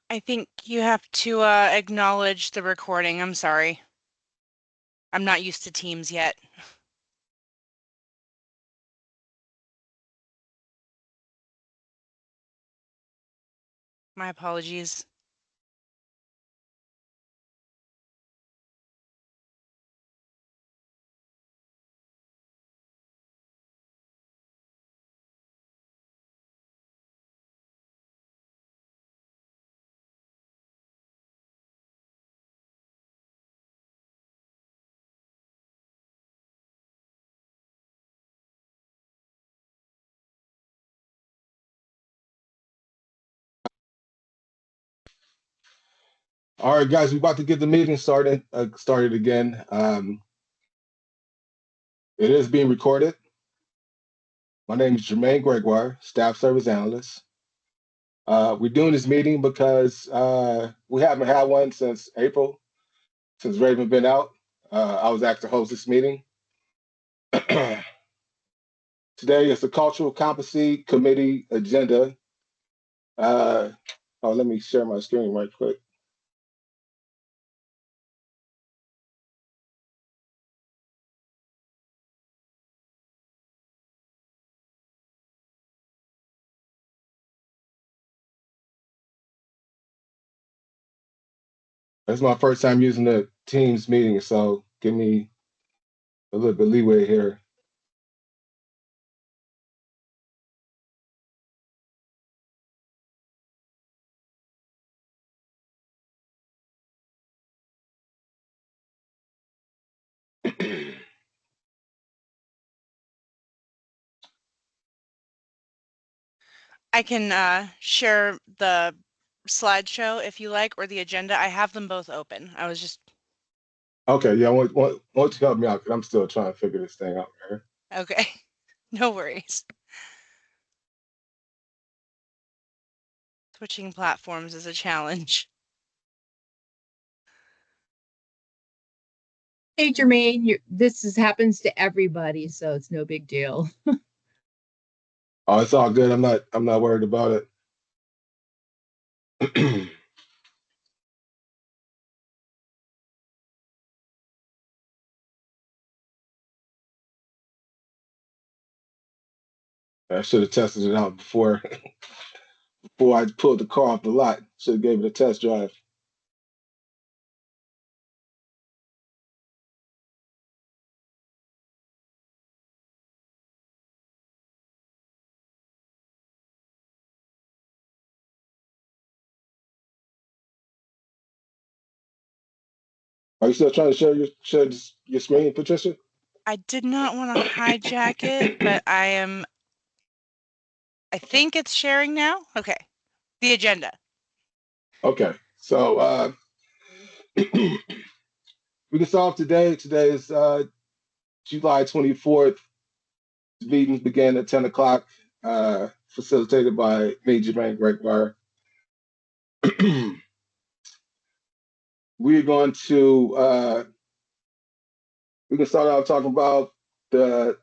I think you have to acknowledge the recording. I'm sorry. I'm not used to Teams yet. My apologies. All right, guys, we're about to get the meeting started again. It is being recorded. My name is Jermaine Gregoire, Staff Service Analyst. We're doing this meeting because we haven't had one since April, since Raven been out. I was asked to host this meeting. Today is the Cultural Competency Committee agenda. Let me share my screen right quick. It's my first time using the Teams meeting, so give me a little bit leeway here. I can share the slideshow if you like, or the agenda. I have them both open. I was just... Okay, yeah, I want you to help me out because I'm still trying to figure this thing out here. Okay. No worries. Switching platforms is a challenge. Hey, Jermaine, happens to everybody, so it's no big deal. Oh, it's all good. I'm not worried about it. I should have tested it out before before I pulled the car off the lot. Should have gave it a test drive. Are you still trying to share your screen, Patricia? I did not want to hijack it, but I think it's sharing now. Okay. The agenda. Okay, so we can solve today. Today is July 24th. Meetings began at 10 o'clock, facilitated by me, Jermaine Gregoire. We're going to we can start out talking about the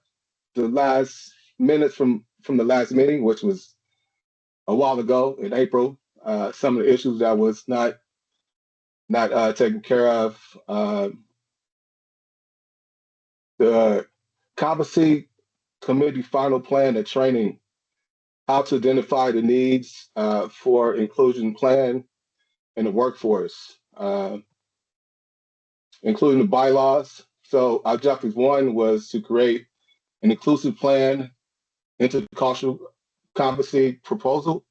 last minutes from the last meeting, which was a while ago in April. Some of the issues that was not taken care of. The competency committee final plan and training, how to identify the needs for inclusion plan in the workforce, including the bylaws. So objective one was to create an inclusive plan, intercultural competency proposal.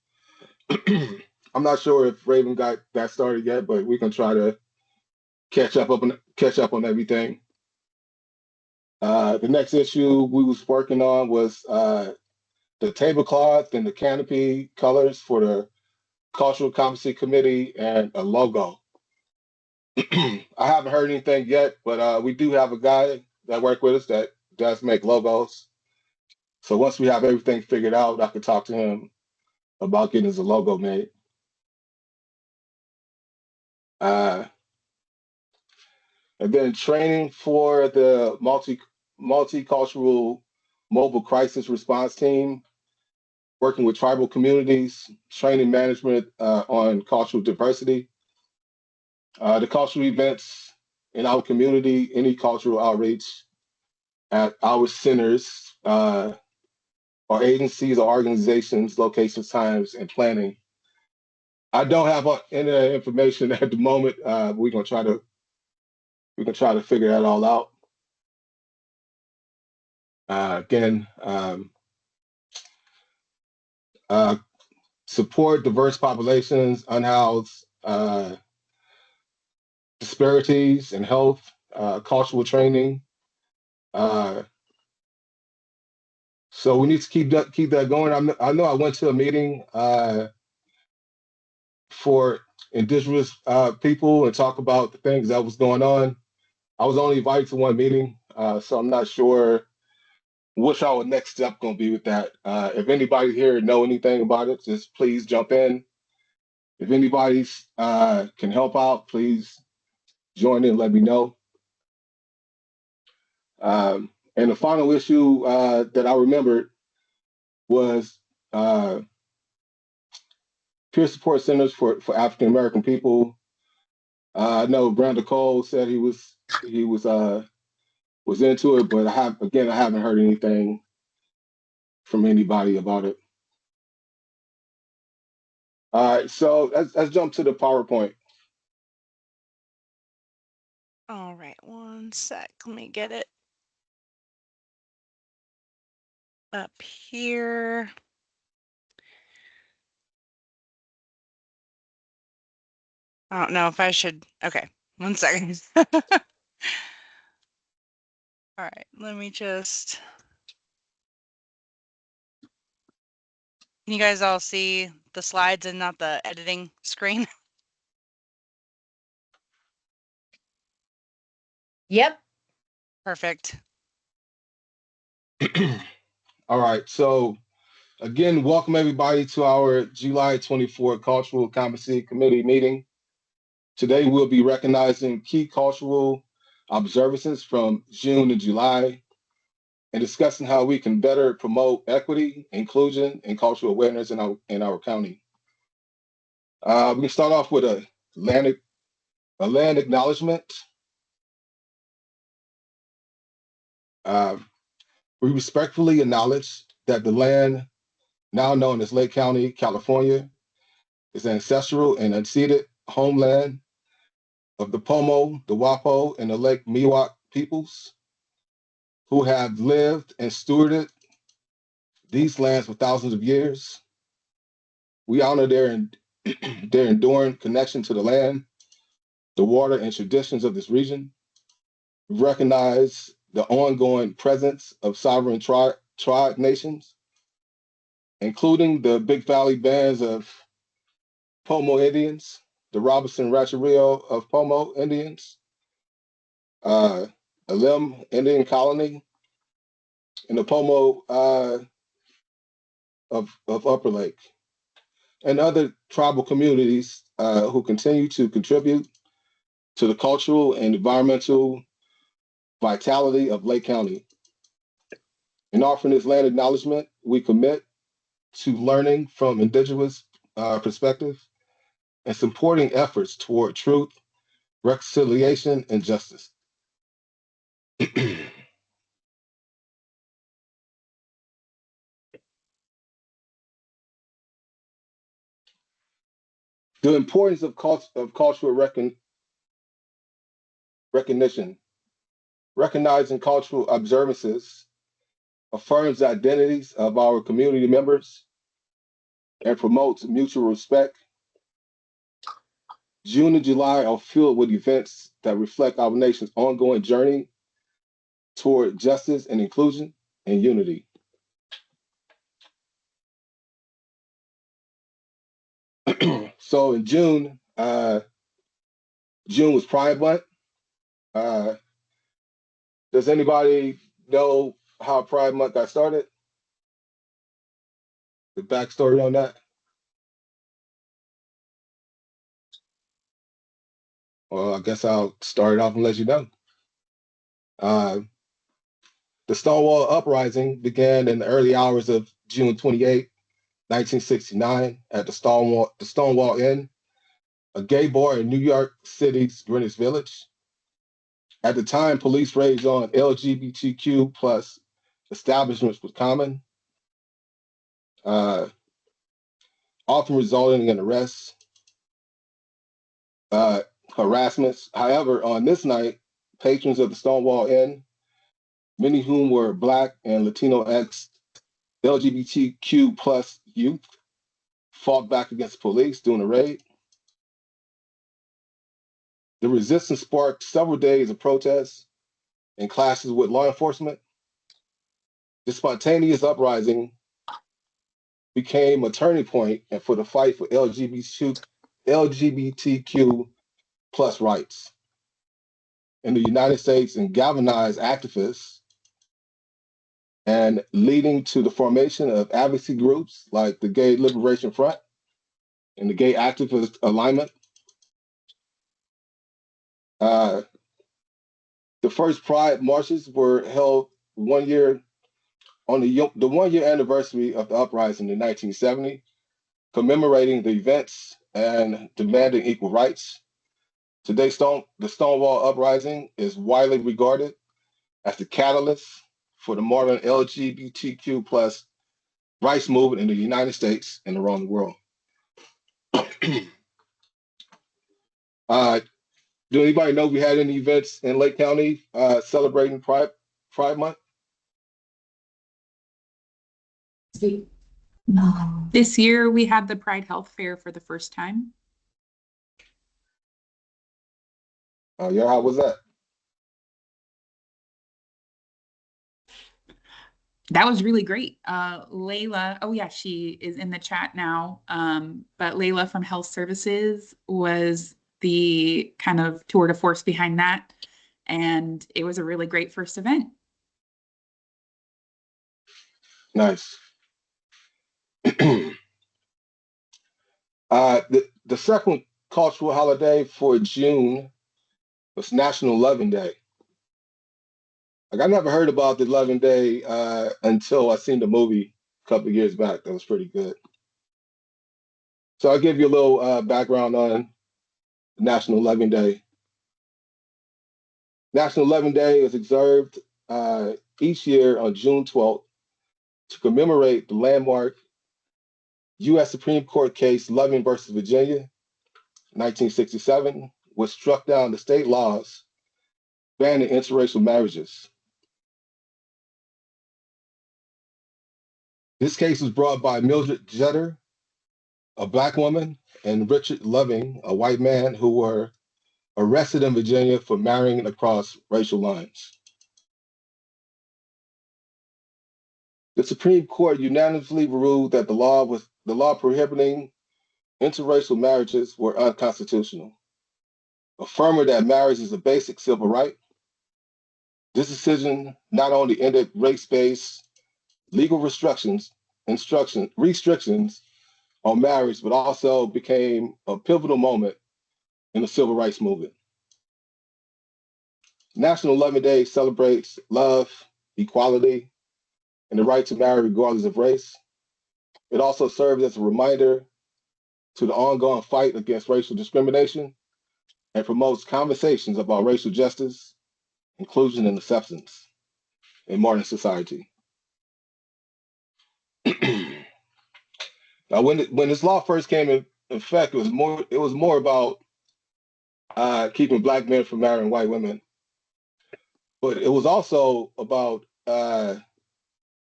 I'm not sure if Raven got that started yet, but we can try to catch up on everything. The next issue we was working on was the tablecloth and the canopy colors for the Cultural Competency Committee and a logo. I haven't heard anything yet, but we do have a guy that works with us that does make logos. So once we have everything figured out, I could talk to him about getting his logo made. And then training for the multicultural mobile crisis response team. working with tribal communities, training management on cultural diversity, the cultural events in our community, any cultural outreach at our centers, or agencies or organizations, locations, times, and planning. I don't have any of that information at the moment. We can try to figure that all out. Again, uh, support diverse populations, unhoused, disparities in health, cultural training. Uh, so we need to keep that going. I know I went to a meeting for indigenous people and talk about the things that was going on. I was only invited to one meeting, so I'm not sure what's our next step going to be with that. If anybody here know anything about it, just please jump in. If anybody can help out, please join in. Let me know. And the final issue that I remembered was peer support centers for African American people. I know Brandon Cole said he was into it, but I haven't heard anything from anybody about it. All right, so let's jump to the PowerPoint. All right, one sec. Let me get it up here. I don't know if I should. Okay, one second. All right, let me just. Can you guys all see the slides and not the editing screen? Yep. Perfect. All right, so again, welcome everybody to our July 24 Cultural Competency Committee meeting. Today we'll be recognizing key cultural observances from June and July and discussing how we can better promote equity, inclusion, and cultural awareness in our county. We can start off with a land acknowledgement. Uh, we respectfully acknowledge that the land, now known as Lake County, California, is ancestral and unceded homeland of the Pomo, the Wapo, and the Lake Miwok peoples who have lived and stewarded these lands for thousands of years. We honor their enduring connection to the land, the water, and traditions of this region. We recognize the ongoing presence of sovereign tribe nations, including the Big Valley bands of Pomo Indians, the Robinson Rancherio of Pomo Indians, Alim Indian Colony, and the Pomo of Upper Lake, and other tribal communities who continue to contribute to the cultural and environmental vitality of Lake County. In offering this land acknowledgement, we commit to learning from indigenous perspective and supporting efforts toward truth, reconciliation, and justice. The importance of cultural recognition. Recognizing cultural observances affirms the identities of our community members and promotes mutual respect. June and July are filled with events that reflect our nation's ongoing journey toward justice and inclusion and unity. So in June, June was Pride Month. Uh, does anybody know how Pride Month got started? The backstory on that? Well, I guess I'll start it off and let you know. Uh, the Stonewall Uprising began in the early hours of June 28, 1969, at the Stonewall Inn, a gay bar in New York City's Greenwich Village. At the time, police raids on LGBTQ plus establishments was common, uh, often resulting in arrests, uh, harassments. However, on this night, patrons of the Stonewall Inn, many whom were Black and Latino X LGBTQ plus youth, fought back against police during the raid. The resistance sparked several days of protests and clashes with law enforcement. The spontaneous uprising became a turning point and for the fight for LGBTQ plus rights in the United States and galvanized activists and leading to the formation of advocacy groups like the Gay Liberation Front and the Gay Activist Alignment. Uh, the first Pride marches were held 1 year on the 1 year anniversary of the uprising in 1970, commemorating the events and demanding equal rights. Today, the Stonewall Uprising is widely regarded as the catalyst for the modern LGBTQ plus rights movement in the United States and around the world. uh, do anybody know if we had any events in Lake County celebrating Pride Month? This year we had the Pride Health Fair for the first time. Yeah, how was that? That was really great. Layla, oh yeah, she is in the chat now. But Layla from Health Services was the kind of tour de force behind that. And it was a really great first event. Nice. The second cultural holiday for June was National Loving Day. Like I never heard about the Loving Day until I seen the movie a couple of years back. That was pretty good. So I'll give you a little background on National Loving Day. National Loving Day is observed each year on June 12th to commemorate the landmark U.S. Supreme Court case Loving versus Virginia, 1967, which struck down the state laws banning interracial marriages. This case was brought by Mildred Jeter, a Black woman, and Richard Loving, a white man, who were arrested in Virginia for marrying across racial lines. The Supreme Court unanimously ruled that the law prohibiting interracial marriages were unconstitutional, affirming that marriage is a basic civil right. This decision not only ended race-based legal restrictions on marriage, but also became a pivotal moment in the civil rights movement. National Loving Day celebrates love, equality, and the right to marry regardless of race. It also serves as a reminder to the ongoing fight against racial discrimination and promotes conversations about racial justice, inclusion, and acceptance in modern society. Now, when this law first came in effect, it was more about keeping Black men from marrying white women, but it was also about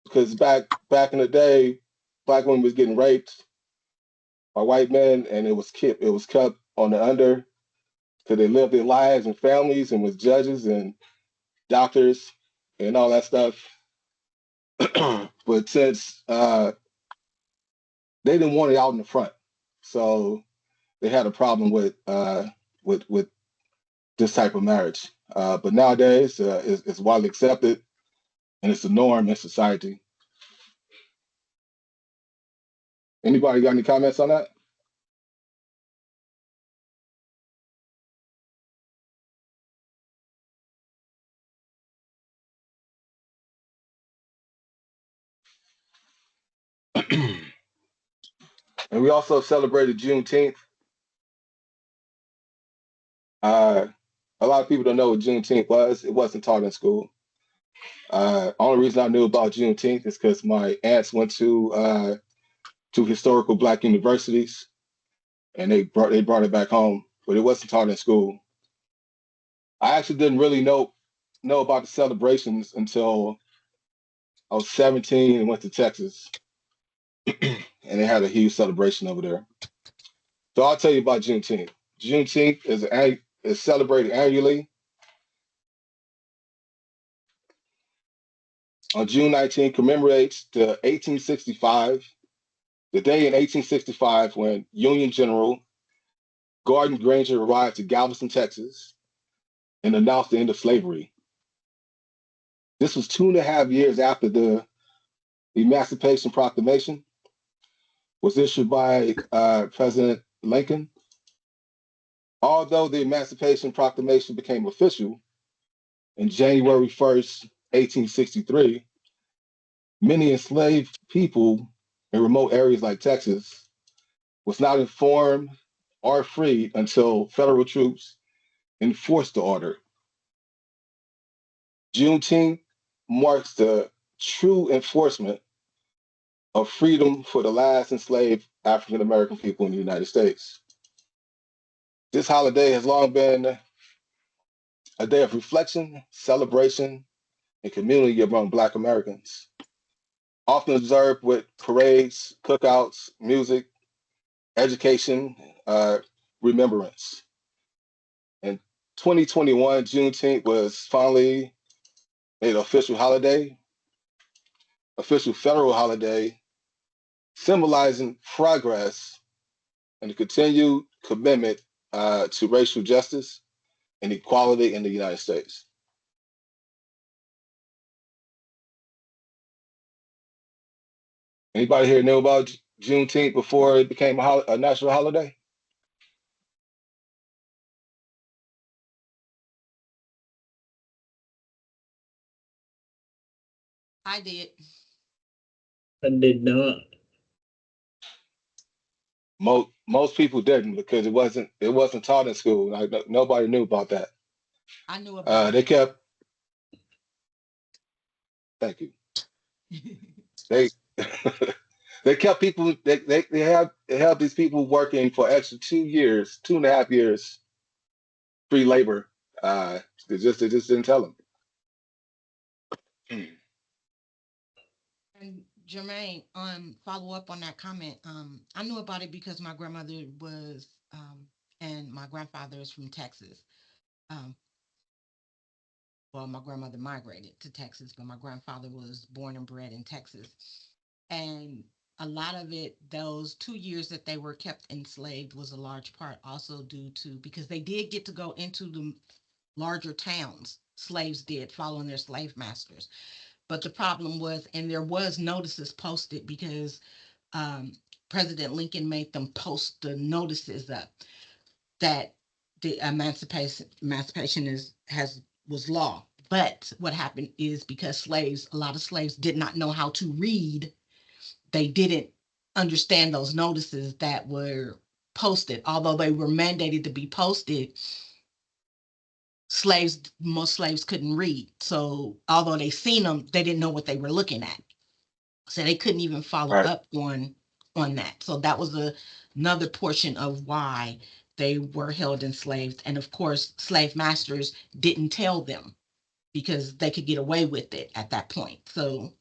because back in the day, Black women was getting raped by white men, and it was kept on the under because they lived their lives and families and was judges and doctors and all that stuff. But since they didn't want it out in the front, so they had a problem with this type of marriage. But nowadays, it's widely accepted and it's the norm in society. Anybody got any comments on that? And we also celebrated Juneteenth. A lot of people don't know what Juneteenth was. It wasn't taught in school. Only reason I knew about Juneteenth is because my aunts went to historical Black universities, and they brought it back home, but it wasn't taught in school. I actually didn't really know about the celebrations until I was 17 and went to Texas, and they had a huge celebration over there. So I'll tell you about Juneteenth. Juneteenth is celebrated annually on June 19th, commemorates the day in 1865 when Union General Gordon Granger arrived to Galveston, Texas, and announced the end of slavery. This was 2.5 years after the Emancipation Proclamation was issued by President Lincoln. Although the Emancipation Proclamation became official in January 1st, 1863, many enslaved people in remote areas like Texas was not informed or freed until federal troops enforced the order. Juneteenth marks the true enforcement of freedom for the last enslaved African American people in the United States. This holiday has long been a day of reflection, celebration, and community among Black Americans, often observed with parades, cookouts, music, education, remembrance. In 2021, Juneteenth was finally made an official holiday, official federal holiday, symbolizing progress and the continued commitment to racial justice and equality in the United States. Anybody here know about Juneteenth before it became a national holiday? I did. I did not. Most people didn't because it wasn't taught in school. Like, nobody knew about that. I knew about They kept. Thank you. They they kept people. They had these people working for extra 2 years, 2.5 years, free labor. They just didn't tell them. And Jermaine, follow up on that comment. I knew about it because my grandmother was, and my grandfather is from Texas. Um, well, my grandmother migrated to Texas, but my grandfather was born and bred in Texas. And a lot of it, those 2 years that they were kept enslaved, was a large part also due to because they did get to go into the larger towns. Slaves did, following their slave masters. But the problem was, and there was notices posted because um, President Lincoln made them post the notices up that the emancipation was law. But what happened is because a lot of slaves did not know how to read, they didn't understand those notices that were posted. Although they were mandated to be posted, most slaves couldn't read. So although they seen them, they didn't know what they were looking at. So they couldn't even follow Right. up on that. So that was another portion of why they were held enslaved. And of course, slave masters didn't tell them because they could get away with it at that point. So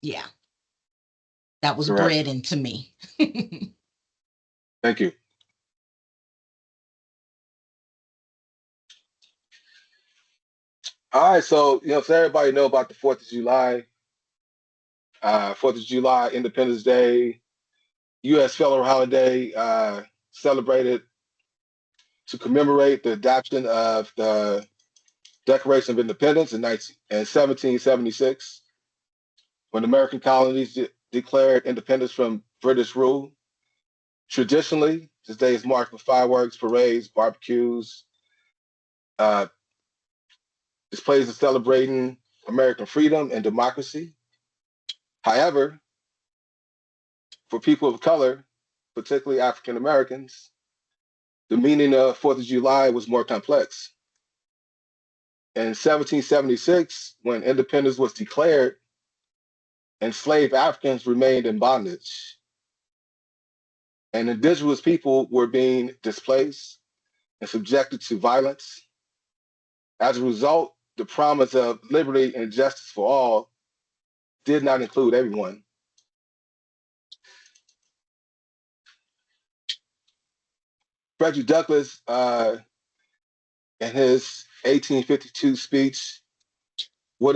yeah, that was Correct. bred into me. Thank you. All right, so so everybody know about the 4th of July, 4th of July, Independence Day, U.S. federal holiday, celebrated to commemorate the adoption of the Declaration of Independence in 1776, when American colonies declared independence from British rule. Traditionally, this day is marked with fireworks, parades, barbecues, uh, displays of celebrating American freedom and democracy. However, for people of color, particularly African Americans, the meaning of 4th of July was more complex. In 1776, when independence was declared, enslaved Africans remained in bondage, and indigenous people were being displaced and subjected to violence. As a result, the promise of liberty and justice for all did not include everyone. Frederick Douglass, in his 1852 speech, What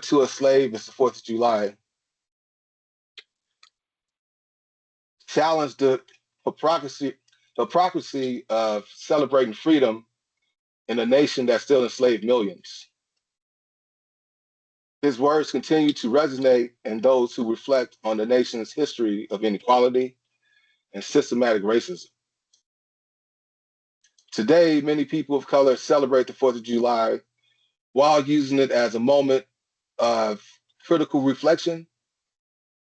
to a Slave is the 4th of July, challenged the hypocrisy of celebrating freedom in a nation that still enslaved millions. His words continue to resonate in those who reflect on the nation's history of inequality and systematic racism. Today, many people of color celebrate the 4th of July while using it as a moment of critical reflection,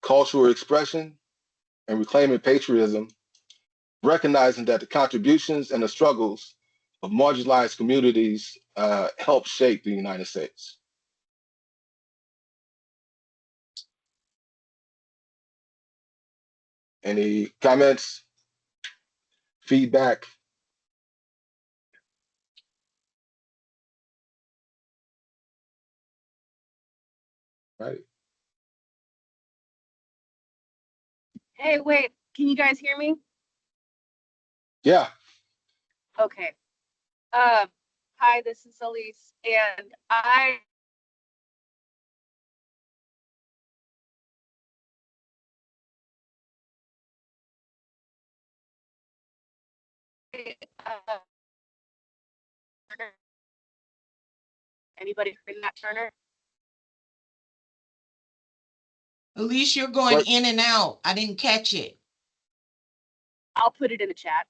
cultural expression, and reclaiming patriotism, recognizing that the contributions and the struggles of marginalized communities help shape the United States. Any comments, feedback? Right. Hey, wait, can you guys hear me? Yeah. Okay. Hi, this is Elise, and I uh, anybody heard that, Turner? Elise, you're going What? in and out. I didn't catch it. I'll put it in the chat.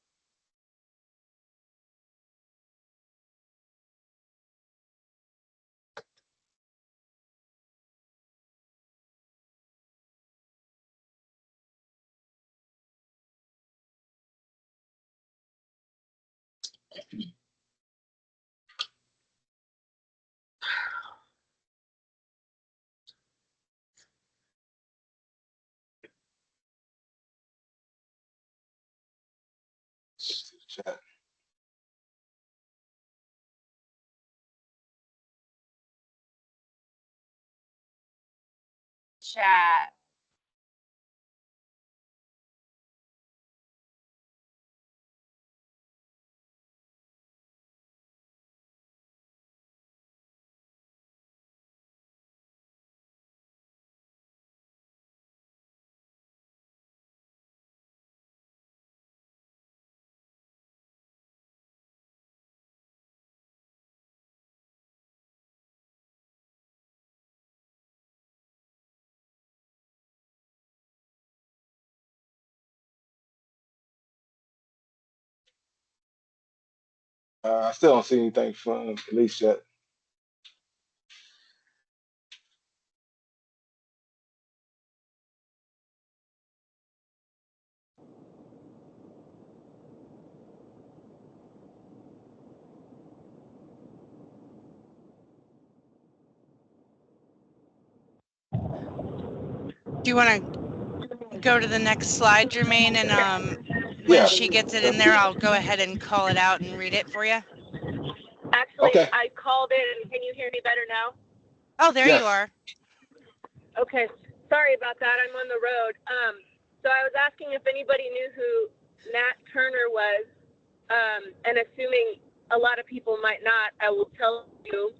Chat. Chat. I still don't see anything from Elise yet. Do you want to go to the next slide, Jermaine? And when Yeah. she gets it in there, I'll go ahead and call it out and read it for you. Actually, Okay. I called in. Can you hear me better now? Oh, there you Yes. are. Okay. Sorry about that. I'm on the road. So I was asking if anybody knew who Nat Turner was, and assuming a lot of people might not, I will tell you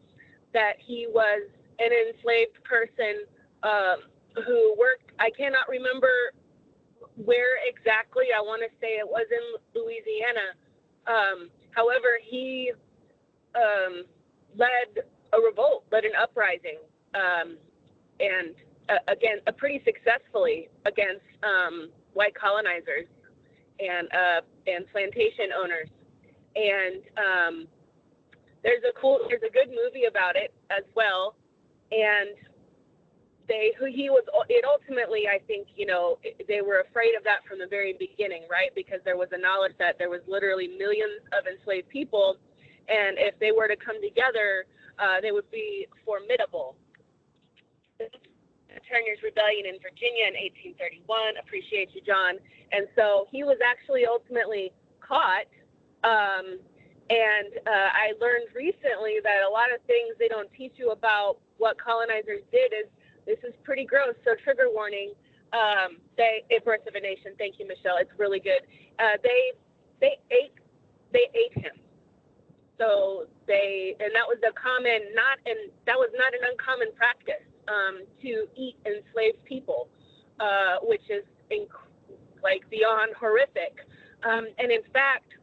that he was an enslaved person who worked, I cannot remember where exactly, I want to say it was in Louisiana. However, he led a revolt, led an uprising, and again, pretty successful against white colonizers and plantation owners. And there's a good movie about it as well. And it ultimately, I think, they were afraid of that from the very beginning, right? Because there was a knowledge that there was literally millions of enslaved people, and if they were to come together, they would be formidable. Turner's Rebellion in Virginia in 1831. Appreciate you, John. And so he was actually ultimately caught. And I learned recently that a lot of things they don't teach you about what colonizers did this is pretty gross. So trigger warning. Birth of a Nation. Thank you, Michelle. It's really good. They ate him. So that was that was not an uncommon practice, to eat enslaved people, which is beyond horrific. And in fact,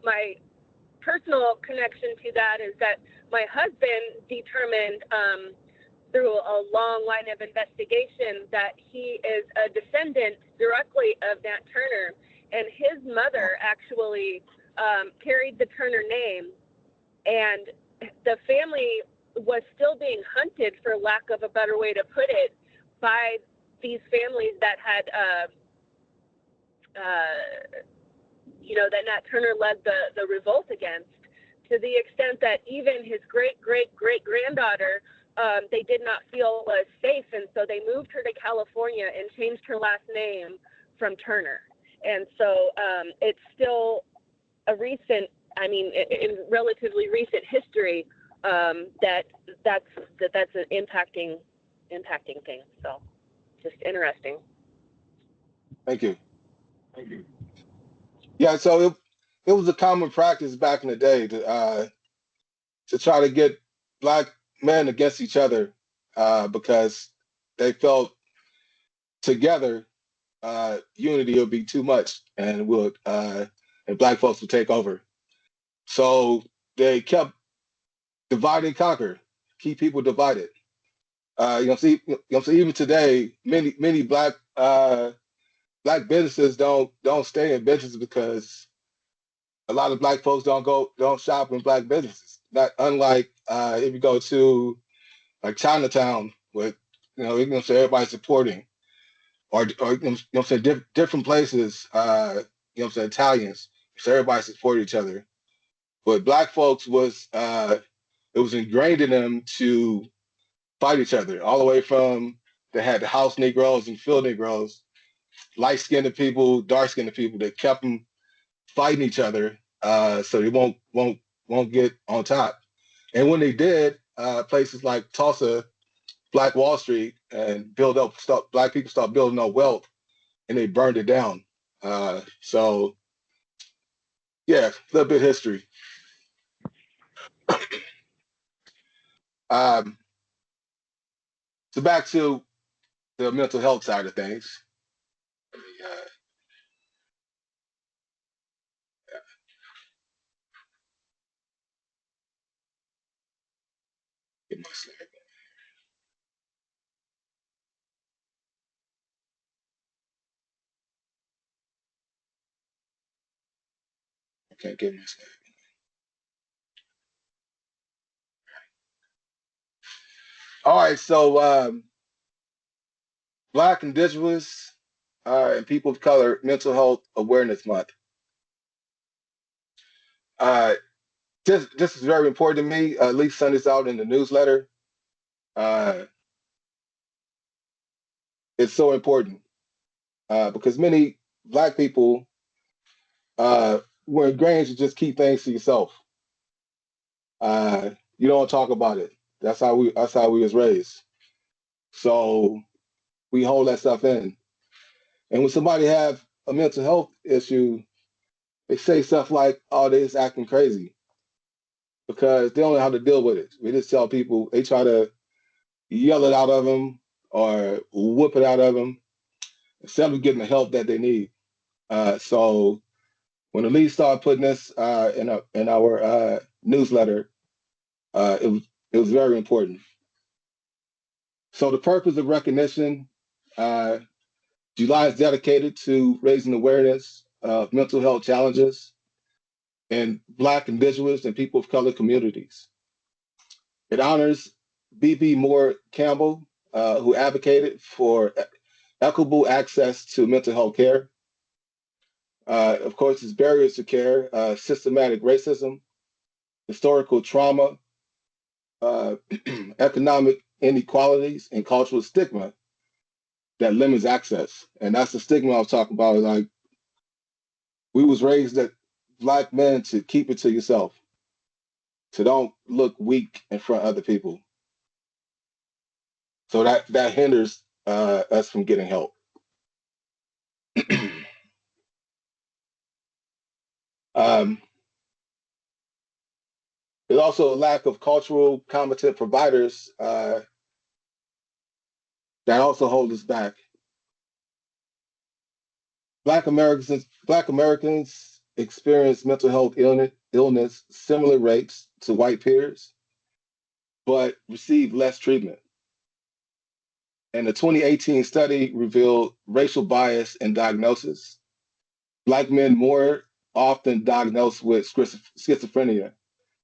my personal connection to that is that my husband determined, through a long line of investigation, that he is a descendant directly of Nat Turner, and his mother actually carried the Turner name, and the family was still being hunted, for lack of a better way to put it, by these families that had, that Nat Turner led the revolt against, to the extent that even his great-great-great-granddaughter, they did not feel was safe, and so they moved her to California and changed her last name from Turner. And so it's still a recent, in relatively recent history, that's an impacting thing. So just interesting. Thank you. Yeah, so it was a common practice back in the day to try to get Black men against each other, because they felt together unity would be too much and Black folks would take over. So they kept divide and conquer, keep people divided. Even today, many Black businesses don't stay in business because a lot of Black folks don't shop in Black businesses. Not unlike if you go to like Chinatown with everybody's supporting, or different places, Italians, so everybody support each other. But Black folks it was ingrained in them to fight each other, all the way from they had the house Negroes and field Negroes, light-skinned people, dark-skinned people, that kept them fighting each other, so they won't get on top. And when they did, places like Tulsa, Black Wall Street, and Black people start building up wealth, and they burned it down. So yeah, a little bit of history. So back to the mental health side of things. Let me, get my slide. I can't get my slide. All right, so Black, Indigenous, and People of Color Mental Health Awareness Month. This is very important to me. At least send this out in the newsletter. It's so important because many Black people were ingrained to just keep things to yourself. You don't talk about it. That's how we was raised. So we hold that stuff in. And when somebody have a mental health issue, they say stuff like, "Oh, they're just acting crazy," because they don't know how to deal with it. We just tell people, they try to yell it out of them or whoop it out of them instead of getting the help that they need. So when Elise started putting this in our newsletter, it was very important. So the purpose of recognition, July is dedicated to raising awareness of mental health challenges in Black, Indigenous, and People of Color communities. It honors B.B. Moore Campbell, who advocated for equitable access to mental health care. Of course, it's barriers to care, systematic racism, historical trauma, uh, economic inequalities, and cultural stigma that limits access. And that's the stigma I was talking about. Like, we was raised that Black men to keep it to yourself, to don't look weak in front of other people. So that hinders us from getting help. um, there's also a lack of cultural competent providers that also hold us back. Black Americans experience mental health illness similar rates to white peers, but receive less treatment. And the 2018 study revealed racial bias in diagnosis. Black men more often diagnosed with schizophrenia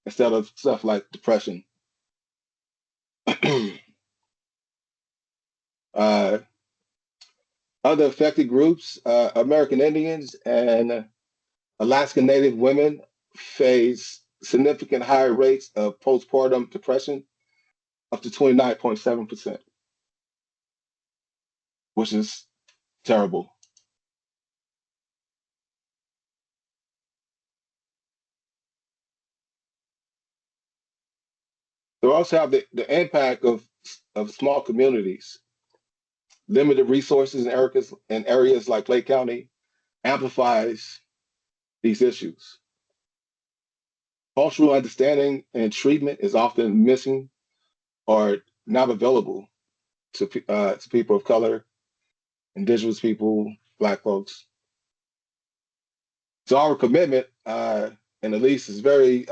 instead of stuff like depression. uh, Other affected groups, American Indians and Alaska Native women, face significant higher rates of postpartum depression, up to 29.7%, which is terrible. They also have the impact of small communities. Limited resources in areas like Lake County amplifies these issues. Cultural understanding and treatment is often missing or not available to people of color, indigenous people, Black folks. So our commitment, and Elise is very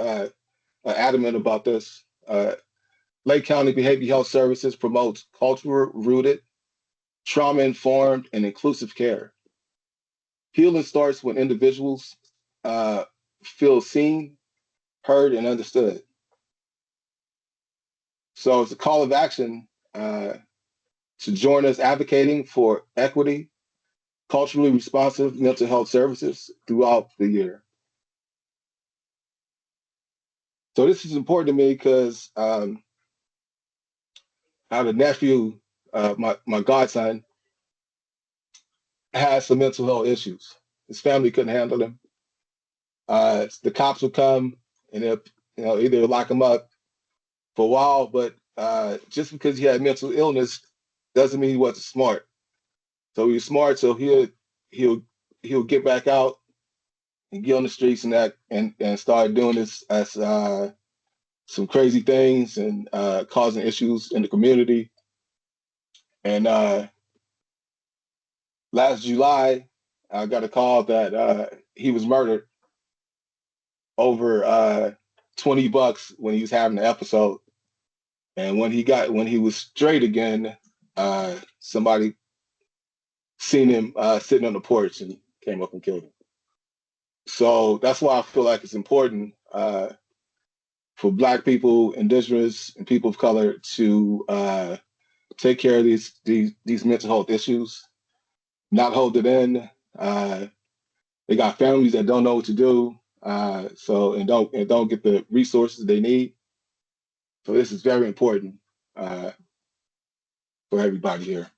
adamant about this. Lake County Behavioral Health Services promotes cultural-rooted, trauma-informed, and inclusive care. Healing starts when individuals feel seen, heard, and understood. So it's a call of action to join us advocating for equity, culturally responsive mental health services throughout the year. So this is important to me because I have a nephew, my godson, has some mental health issues. His family couldn't handle him. The cops will come and they'll either lock him up for a while, but just because he had mental illness doesn't mean he wasn't smart. So he's smart, so he'll get back out and get on the streets and that and start doing this as some crazy things and causing issues in the community. And last July, I got a call that he was murdered over $20 when he was having an episode. And when he was straight again, somebody seen him sitting on the porch and came up and killed him. So that's why I feel like it's important for Black people, Indigenous, and people of color to take care of these mental health issues, not hold it in. They got families that don't know what to do, and don't get the resources they need. So this is very important for everybody here.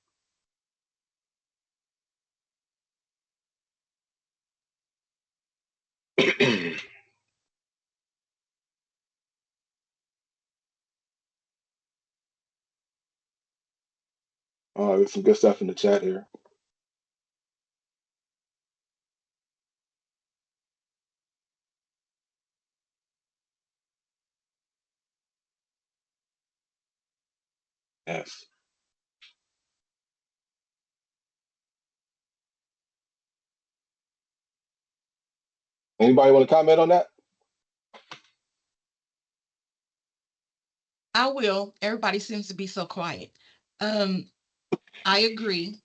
There's some good stuff in the chat here. Yes. Anybody want to comment on that? I will. Everybody seems to be so quiet. I agree.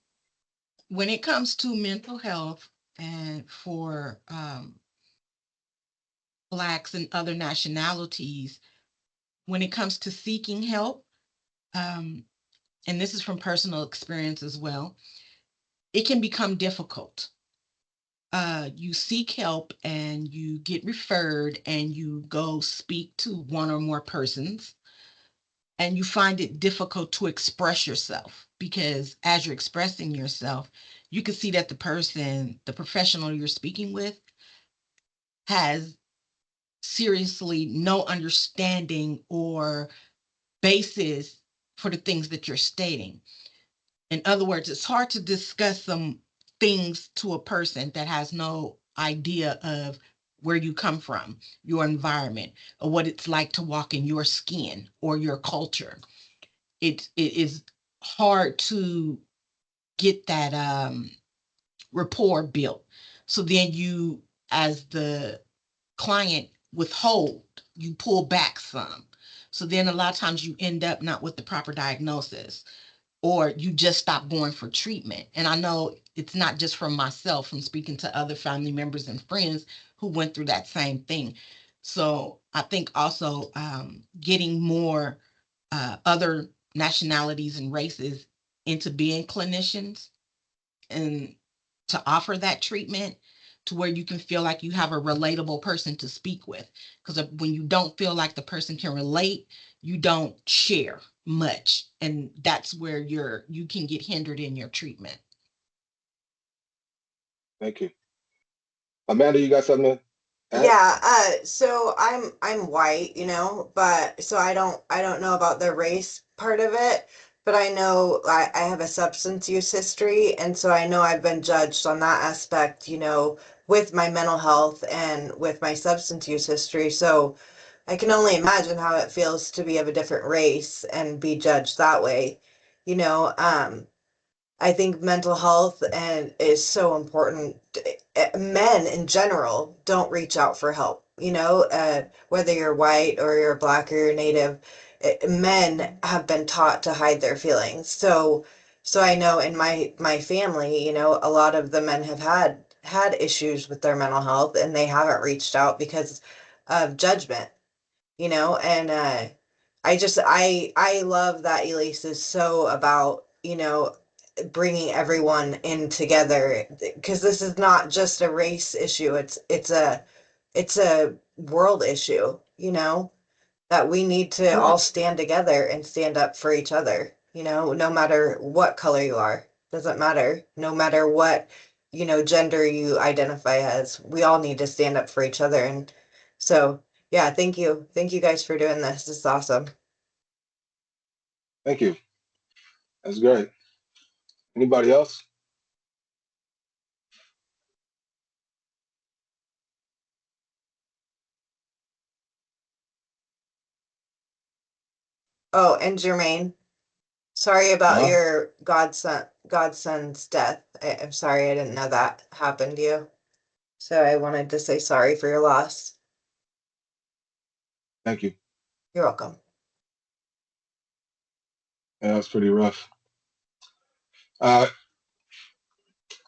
When it comes to mental health and for Blacks and other nationalities, when it comes to seeking help, and this is from personal experience as well, it can become difficult. You seek help and you get referred and you go speak to one or more persons, and you find it difficult to express yourself because as you're expressing yourself, you can see that the person, the professional you're speaking with, has seriously no understanding or basis for the things that you're stating. In other words, it's hard to discuss some things to a person that has no idea of where you come from, your environment, or what it's like to walk in your skin or your culture. It is hard to get that rapport built. So then you, as the client, withhold, you pull back some. So then a lot of times you end up not with the proper diagnosis, or you just stop going for treatment. And I know it's not just from myself, from speaking to other family members and friends who went through that same thing. So I think also getting more other nationalities and races into being clinicians and to offer that treatment to where you can feel like you have a relatable person to speak with. Because when you don't feel like the person can relate, you don't share much. And that's where you can get hindered in your treatment. Thank you. Amanda, you got something to add? Yeah, so I'm white, you know, but so I don't know about the race part of it, but I know I have a substance use history, and so I know I've been judged on that aspect, you know, with my mental health and with my substance use history. So I can only imagine how it feels to be of a different race and be judged that way. You know, I think mental health and is so important. Men in general don't reach out for help. You know, whether you're white or you're black or you're native, men have been taught to hide their feelings. So I know in my family, you know, a lot of the men have had issues with their mental health, and they haven't reached out because of judgment. You know, and I love that Elise is so about, you know, bringing everyone in together, because this is not just a race issue. It's a world issue, you know, that we need to all Right. stand together and stand up for each other, you know, no matter what color you are. Doesn't matter. No matter what, you know, gender you identify as. We all need to stand up for each other. And so, yeah, thank you. Thank you guys for doing this. This is awesome. Thank you. That's great. Anybody else? Oh, and Jermaine, sorry about Uh-huh. your godson's death. I'm sorry, I didn't know that happened to you. So I wanted to say sorry for your loss. Thank you. You're welcome. Yeah, that's pretty rough. Uh,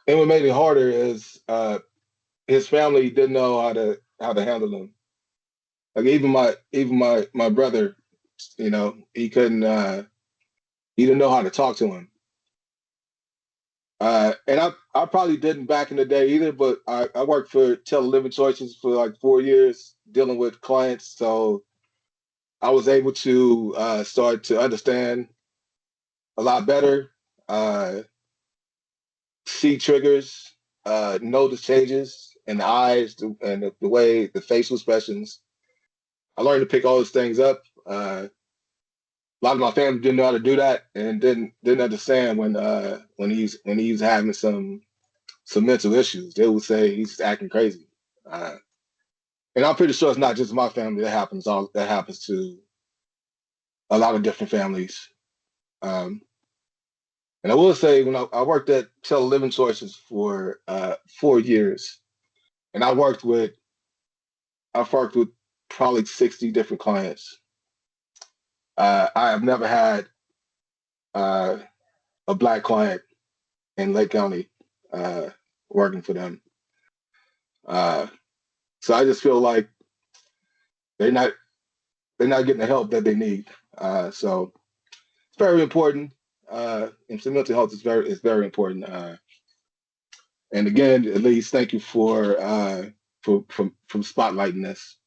and what made it harder is his family didn't know how to handle him. Like even my brother, you know, he didn't know how to talk to him. And I probably didn't back in the day either, but I worked for Tele Living Choices for like 4 years dealing with clients. So I was able to start to understand a lot better, uh, see triggers, notice changes in the eyes and the way the facial expressions. I learned to pick all those things up. A lot of my family didn't know how to do that and didn't understand when he's having some mental issues. They would say he's acting crazy. Uh, and I'm pretty sure it's not just my family that happens to a lot of different families. Um, and I will say when I worked at Tele Living Choices for 4 years, and I've worked with probably 60 different clients. I have never had uh, a black client in Lake County uh, working for them. Uh, so I just feel like they're not they're not getting the help that they need. So very important. And so mental health is very important. And again, Elise, thank you for from spotlighting this.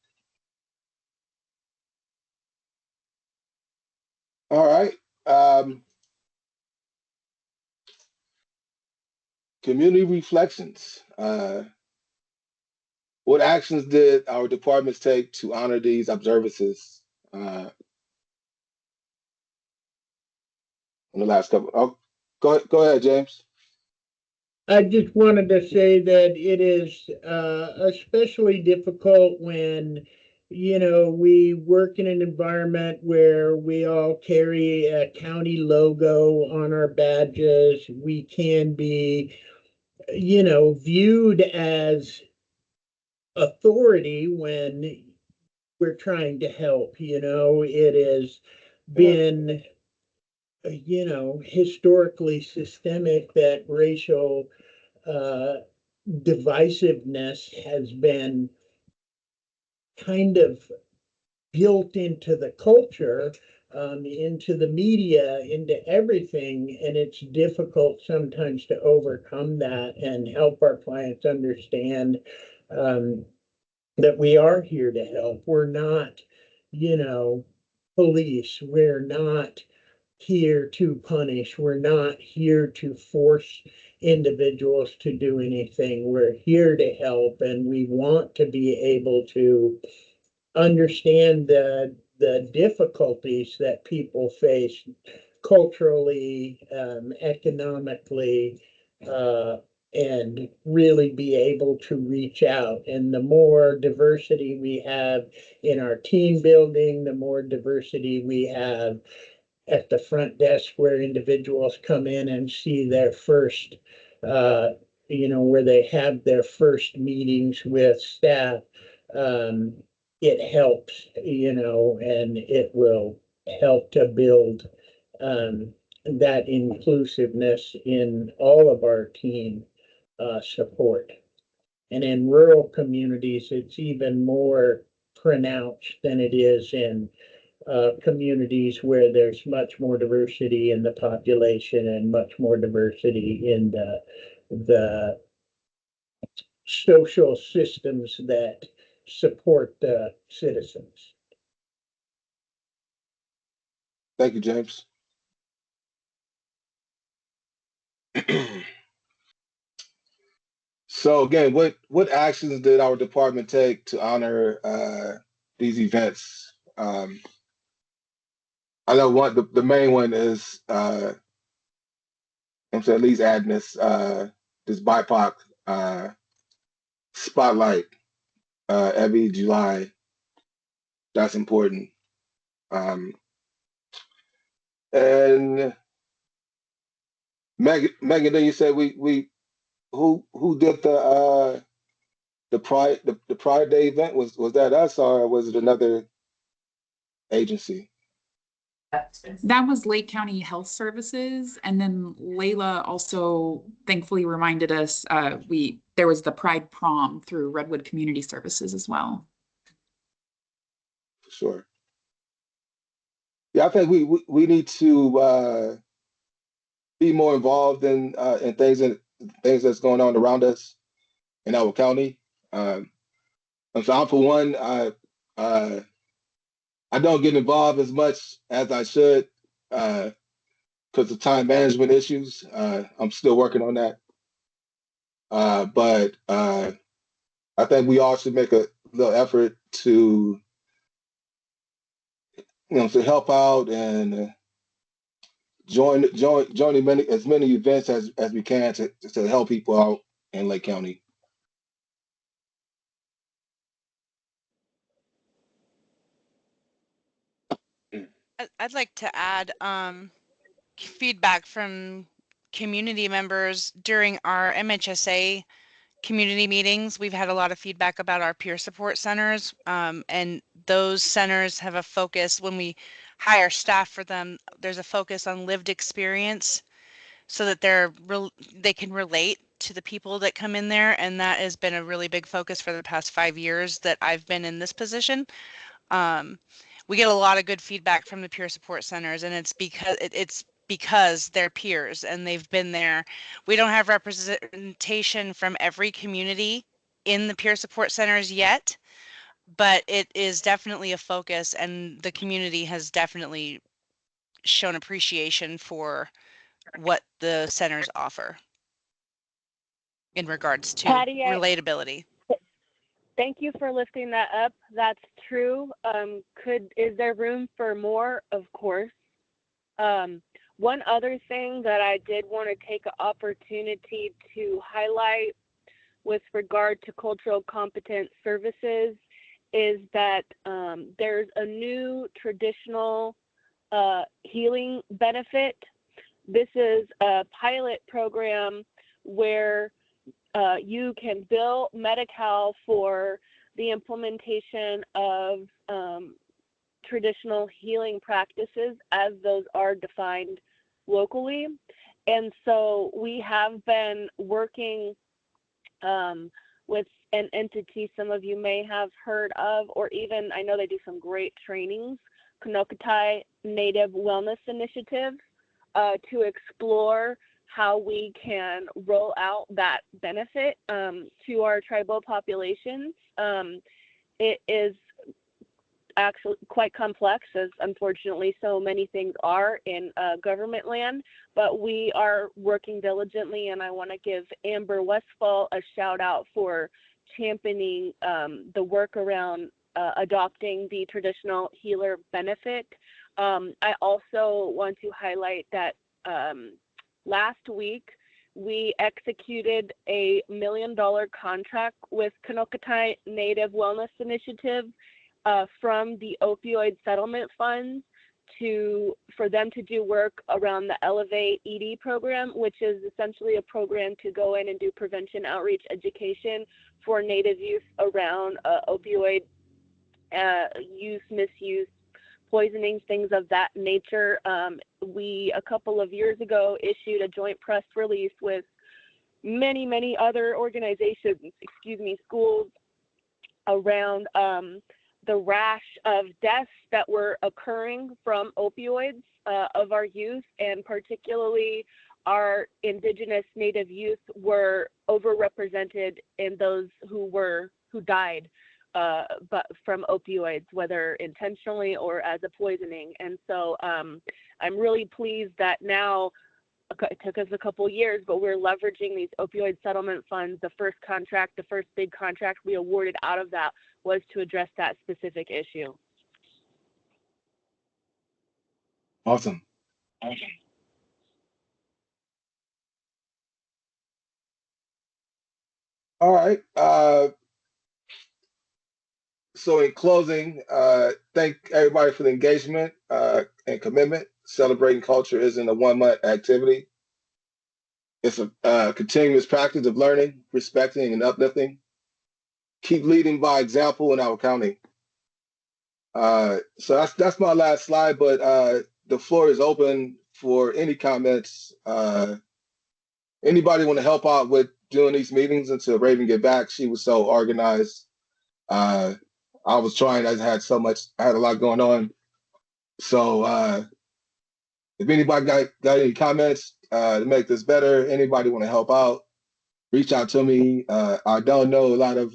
All right. Community reflections. What actions did our departments take to honor these observances in the last couple? Oh, go ahead, James. I just wanted to say that it is especially difficult when, we work in an environment where we all carry a county logo on our badges. We can be, viewed as authority when we're trying to help. It has Yeah. been, historically systemic that racial uh, divisiveness has been kind of built into the culture, into the media, into everything. And it's difficult sometimes to overcome that and help our clients understand um, that we are here to help. We're not, police. We're not here to punish. We're not here to force individuals to do anything. We're here to help, and we want to be able to understand the difficulties that people face culturally, economically, and really be able to reach out. And the more diversity we have in our team building, the more diversity we have at the front desk where individuals come in and see their first, uh, where they have their first meetings with staff. Um, it helps, and it will help to build that inclusiveness in all of our team support. And in rural communities, it's even more pronounced than it is in communities where there's much more diversity in the population and much more diversity in the social systems that support the citizens. Thank you, James. So again, what actions did our department take to honor these events? I know the main one is I'm saying at least adding this BIPOC spotlight every July. That's important. And Megan, then you said we who did the Pride Day event? Was that us or was it another agency? That was Lake County Health Services. And then Layla also thankfully reminded us there was the Pride Prom through Redwood Community Services as well. For sure. Yeah, I think we need to be more involved in things that's going on around us in our county. And so I'm for one, I don't get involved as much as I should because of time management issues. I'm still working on that. But I think we all should make a little effort to, to help out and join as many events as we can to help people out in Lake County. I'd like to add feedback from community members during our MHSA community meetings. We've had a lot of feedback about our peer support centers, and those centers have a focus when we hire staff for them. There's a focus on lived experience so that they can relate to the people that come in there, and that has been a really big focus for the past 5 years that I've been in this position. We get a lot of good feedback from the peer support centers, and it's because they're peers and they've been there. We don't have representation from every community in the peer support centers yet, but it is definitely a focus, and the community has definitely shown appreciation for what the centers offer in regards to Patty, relatability. thank you for lifting that up. That's true. Is there room for more? Of course. One other thing that I did want to take an opportunity to highlight with regard to cultural competent services is that there's a new traditional healing benefit. This is a pilot program where you can bill Medi-Cal for the implementation of traditional healing practices as those are defined locally. And so we have been working with an entity some of you may have heard of, or even I know they do some great trainings, Kanokatai Native Wellness Initiative, to explore how we can roll out that benefit to our tribal populations. It is actually quite complex, as unfortunately so many things are in government land, but we are working diligently, and I want to give Amber Westfall a shout out for championing the work around adopting the traditional healer benefit. I also want to highlight that last week we executed a $1 million contract with Kanokatai Native Wellness Initiative from the opioid settlement funds for them to do work around the Elevate ED program, which is essentially a program to go in and do prevention, outreach, education for Native youth around opioid use, misuse, poisonings, things of that nature. We, a couple of years ago, issued a joint press release with many other organizations, schools, around the rash of deaths that were occurring from opioids of our youth, and particularly our Indigenous Native youth were overrepresented in those who died but from opioids, whether intentionally or as a poisoning. And so I'm really pleased that now, it took us a couple years, but we're leveraging these opioid settlement funds. The first big contract we awarded out of that was to address that specific issue. Awesome. All right. So in closing, thank everybody for the engagement and commitment. Celebrating culture isn't a 1-month activity. It's a continuous practice of learning, respecting, and uplifting. Keep leading by example in our county. So that's my last slide, but the floor is open for any comments. Anybody want to help out with doing these meetings until Raven get back? She was so organized. I was trying, I had a lot going on. So if anybody got any comments to make this better, anybody want to help out, reach out to me. I don't know a lot of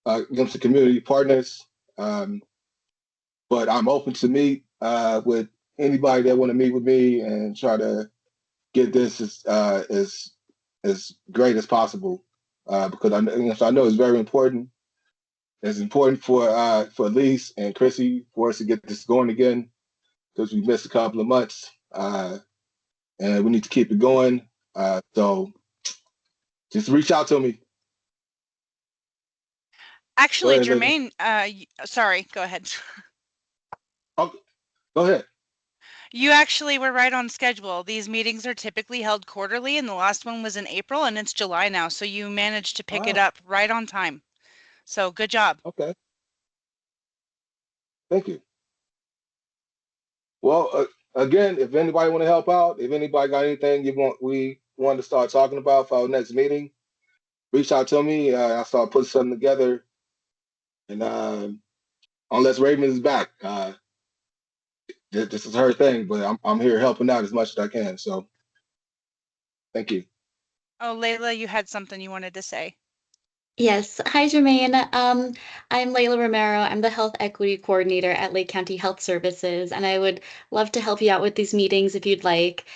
some community partners, but I'm open to meet with anybody that want to meet with me and try to get this as great as possible, because I know it's very important. It's important for Elise and Chrissy for us to get this going again, because we missed a couple of months, and we need to keep it going. So just reach out to me. Actually, Go ahead, Jermaine, sorry, go ahead. Oh, go ahead. You actually were right on schedule. These meetings are typically held quarterly, and the last one was in April, and it's July now. So you managed to pick it up right on time. So good job. Okay. Thank you. Well, again, if anybody want to help out, if anybody got anything we want to start talking about for our next meeting, reach out to me. I'll start putting something together, and unless Raven is back. This is her thing, but I'm here helping out as much as I can. So thank you. Oh, Layla, you had something you wanted to say. Yes. Hi, Jermaine. I'm Layla Romero. I'm the Health Equity Coordinator at Lake County Health Services, and I would love to help you out with these meetings if you'd like.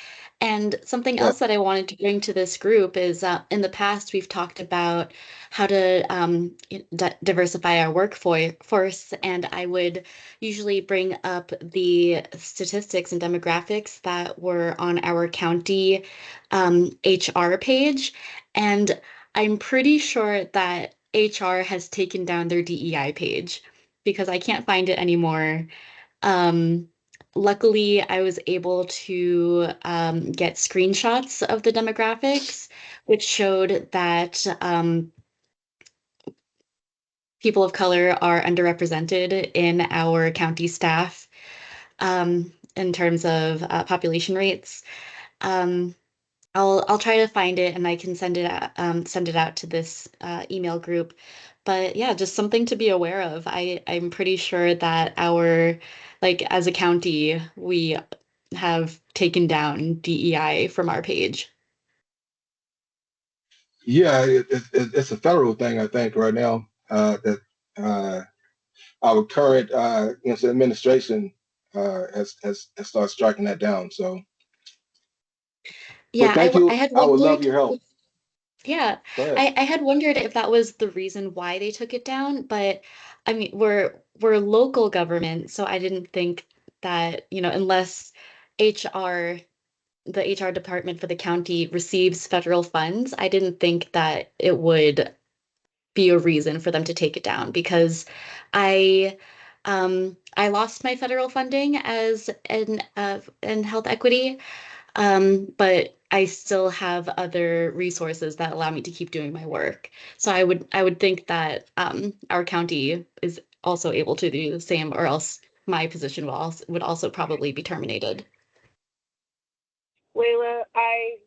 And something Yeah. else that I wanted to bring to this group is in the past, we've talked about how to diversify our workforce, and I would usually bring up the statistics and demographics that were on our county HR page. And I'm pretty sure that HR has taken down their DEI page because I can't find it anymore. Um, Luckily, I was able to get screenshots of the demographics, which showed that people of color are underrepresented in our county staff in terms of population rates. Um, I'll try to find it and I can send it out to this email group. But yeah, just something to be aware of. I'm pretty sure that like as a county, we have taken down DEI from our page. Yeah, it's a federal thing, I think, right now. That our current administration has started striking that down. So, but Yeah, thank I you. had I would love wondered. your help. Yeah, Go ahead. I had wondered if that was the reason why they took it down, but I mean, we're local government, so I didn't think that, unless HR, the HR department for the county receives federal funds, I didn't think that it would be a reason for them to take it down because I I lost my federal funding as in health equity. But I still have other resources that allow me to keep doing my work. So I would think that our county is also able to do the same, or else my position would also probably be terminated. Layla, I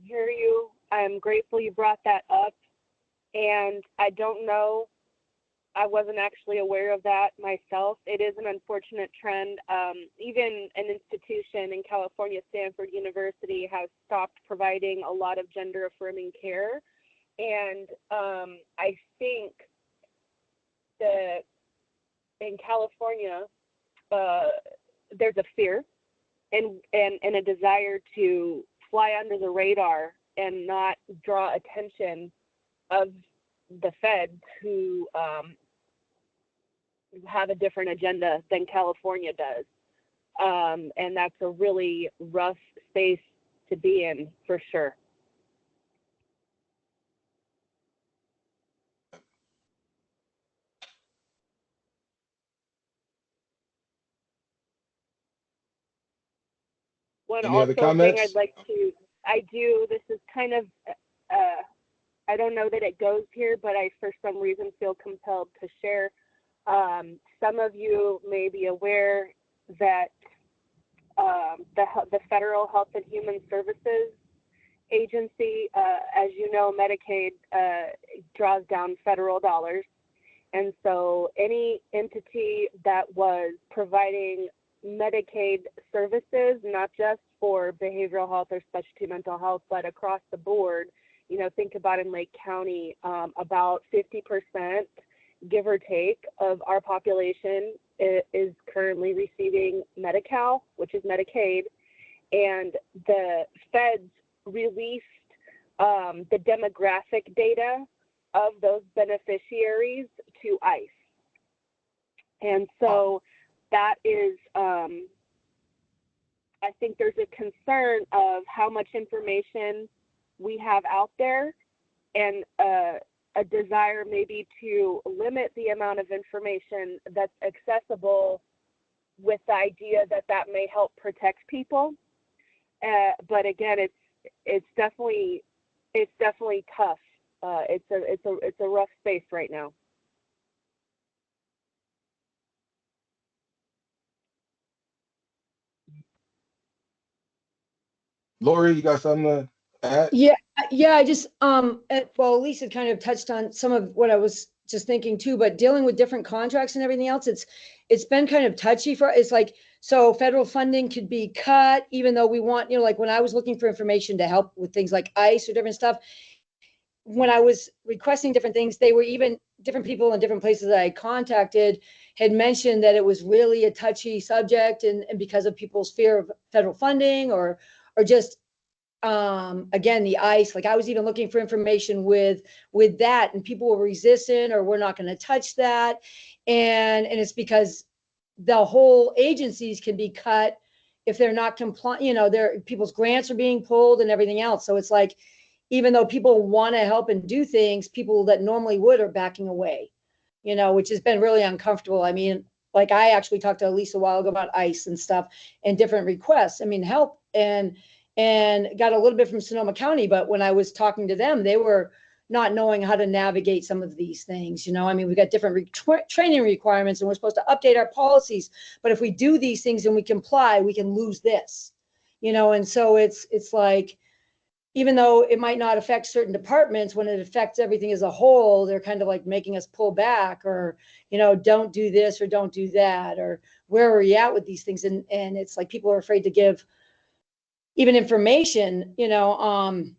hear you. I'm grateful you brought that up. And I don't know, I wasn't actually aware of that myself. It is an unfortunate trend. Even an institution in California, Stanford University, has stopped providing a lot of gender affirming care. And I think that in California, there's a fear and a desire to fly under the radar and not draw attention of the feds who have a different agenda than California does. And that's a really rough space to be in for sure. One Any other also thing I'd comments? like to, this is kind of, I don't know that it goes here, but I, for some reason, feel compelled to share. Some of you may be aware that the Federal Health and Human Services Agency, as you know, Medicaid draws down federal dollars. And so any entity that was providing Medicaid services, not just for behavioral health or specialty mental health, but across the board, think about in Lake County, about 50%, give or take, of our population is currently receiving Medi-Cal, which is Medicaid. And the feds released the demographic data of those beneficiaries to ICE. And so that is, I think there's a concern of how much information we have out there, and a desire maybe to limit the amount of information that's accessible, with the idea that that may help protect people. But again, it's definitely tough. It's a rough space right now. Lori, you got something to add? Yeah, I just well, Lisa kind of touched on some of what I was just thinking too, but dealing with different contracts and everything else, it's been kind of touchy for, it's like, so federal funding could be cut, even though we want, like when I was looking for information to help with things like ICE or different stuff, when I was requesting different things, they were even different people in different places that I contacted had mentioned that it was really a touchy subject, and because of people's fear of federal funding or just again, the ICE, like I was even looking for information with that, and people were resistant or we're not going to touch that. And it's because the whole agencies can be cut if they're not compliant, their people's grants are being pulled and everything else. So it's like, even though people want to help and do things, people that normally would are backing away, which has been really uncomfortable. I mean, like I actually talked to Elise a while ago about ICE and stuff and different requests. I mean, help and got a little bit from Sonoma County, but when I was talking to them, they were not knowing how to navigate some of these things. I mean, we've got different training requirements and we're supposed to update our policies, but if we do these things and we comply, we can lose this, and so it's like, even though it might not affect certain departments, when it affects everything as a whole, they're kind of like making us pull back or, don't do this or don't do that, or where are we at with these things? And it's like people are afraid to give even information, because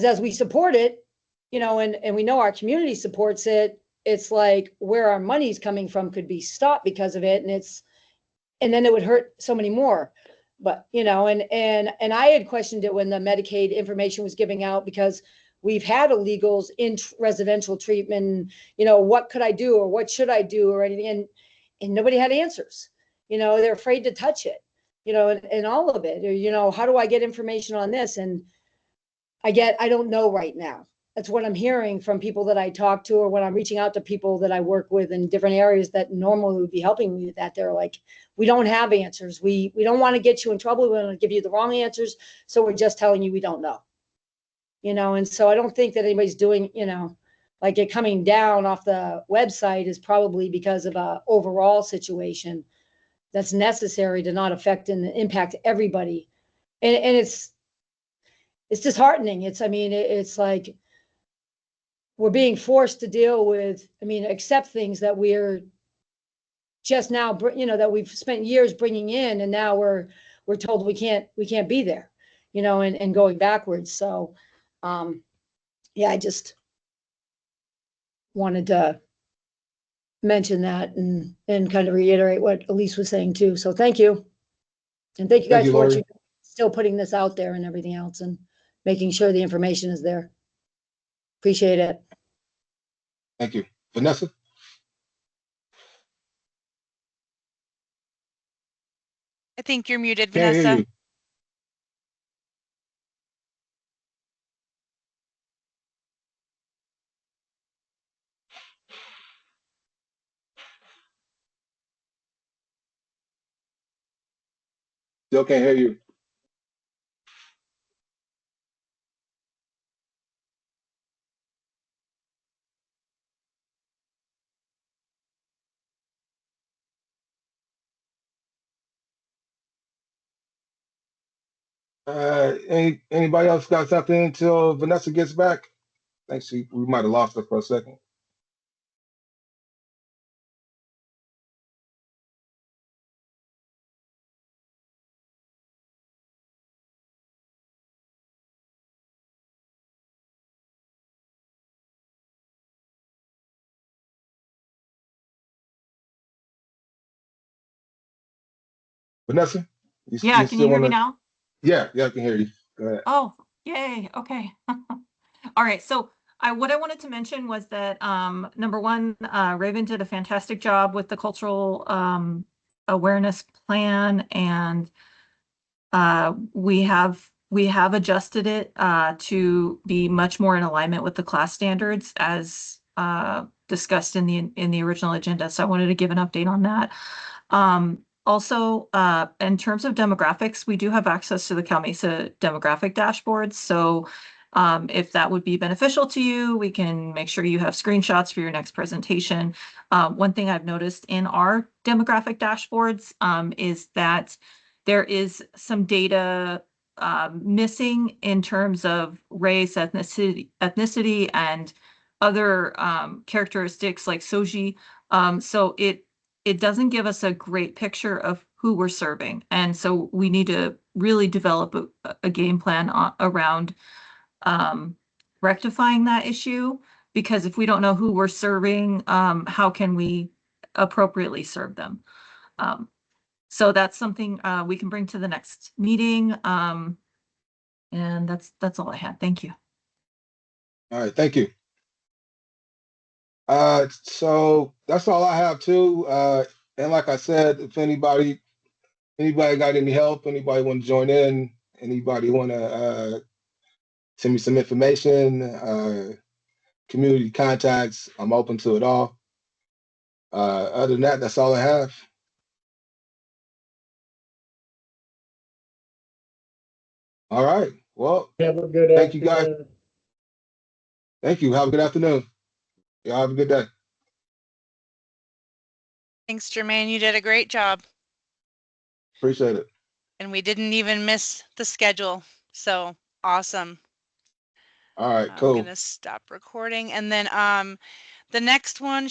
as we support it, and we know our community supports it, it's like where our money's coming from could be stopped because of it. And then it would hurt so many more. But, and I had questioned it when the Medicaid information was giving out, because we've had illegals in residential treatment, what could I do or what should I do or anything? And nobody had answers, they're afraid to touch it, and all of it, or, how do I get information on this? And I don't know right now. That's what I'm hearing from people that I talk to, or when I'm reaching out to people that I work with in different areas that normally would be helping me with that. They're like, we don't have answers. We don't want to get you in trouble. We want to give you the wrong answers. So we're just telling you we don't know, and so I don't think that anybody's doing, like it coming down off the website is probably because of a overall situation that's necessary to not affect and impact everybody. And it's disheartening. It's like, we're being forced to deal with, accept things that we're just now, that we've spent years bringing in, and now we're told we can't be there, and going backwards. So, yeah, I just wanted to mention that and kind of reiterate what Elise was saying too. So thank you. And thank you guys for what you're still putting this out there and everything else and making sure the information is there. Appreciate it. Thank you. Vanessa? I think you're muted, Can't hear Vanessa. you. Still can't hear you. Anybody else got something until Vanessa gets back? I think we might have lost her for a second. Vanessa? Yeah, can you hear me now? Yeah, I can hear you. Go ahead. Oh, yay. Okay. All right. So what I wanted to mention was that number one, Raven did a fantastic job with the cultural awareness plan, and we have adjusted it to be much more in alignment with the class standards as discussed in the original agenda. So I wanted to give an update on that. Also, in terms of demographics, we do have access to the CalMesa demographic dashboards. So if that would be beneficial to you, we can make sure you have screenshots for your next presentation. One thing I've noticed in our demographic dashboards is that there is some data missing in terms of race, ethnicity, and other characteristics like SOGI. So it doesn't give us a great picture of who we're serving. And so we need to really develop a game plan around rectifying that issue, because if we don't know who we're serving, how can we appropriately serve them? So that's something we can bring to the next meeting. And that's all I had. Thank you. All right, thank you. So that's all I have too. And like I said, if anybody got any help, anybody want to join in, anybody want to send me some information, community contacts, I'm open to it all. Other than that, that's all I have. All right. Well, Have a good thank you guys. afternoon. Thank you. Have a good afternoon. Y'all have a good day. Thanks, Jermaine. You did a great job. Appreciate it. And we didn't even miss the schedule. So awesome. All right, cool. I'm gonna stop recording, and then the next one